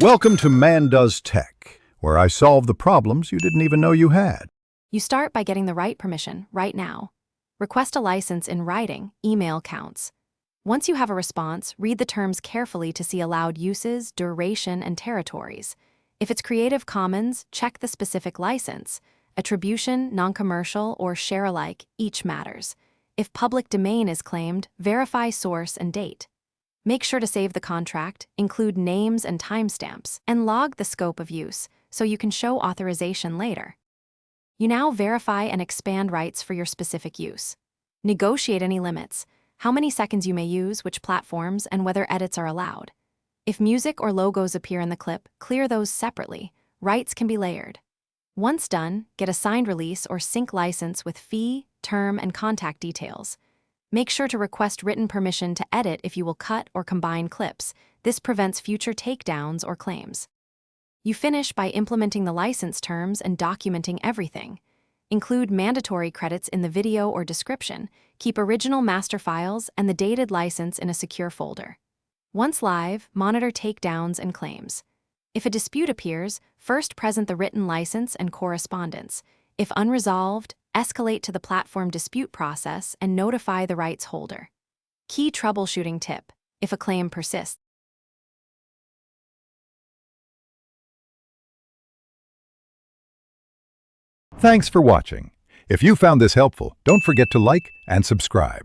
Welcome to Man Does Tech, where I solve the problems you didn't even know you had. You start by getting the right permission right now. Request a license in writing, email counts. Once you have a response, read the terms carefully to see allowed uses, duration, and territories. If it's Creative Commons, check the specific license. Attribution, non-commercial, or share-alike, each matters. If public domain is claimed, verify source and date. Make sure to save the contract, include names and timestamps, and log the scope of use so you can show authorization later. You now verify and expand rights for your specific use. Negotiate any limits, how many seconds you may use, which platforms, and whether edits are allowed. If music or logos appear in the clip, clear those separately. Rights can be layered. Once done, get a signed release or sync license with fee, term, and contact details. Make sure to request written permission to edit if you will cut or combine clips. This prevents future takedowns or claims. You finish by implementing the license terms and documenting everything. Include mandatory credits in the video or description. Keep original master files and the dated license in a secure folder. Once live, monitor takedowns and claims. If a dispute appears, first present the written license and correspondence. If unresolved, escalate to the platform dispute process and notify the rights holder. Key troubleshooting tip: if a claim persists. Thanks for watching. If you found this helpful, don't forget to like and subscribe.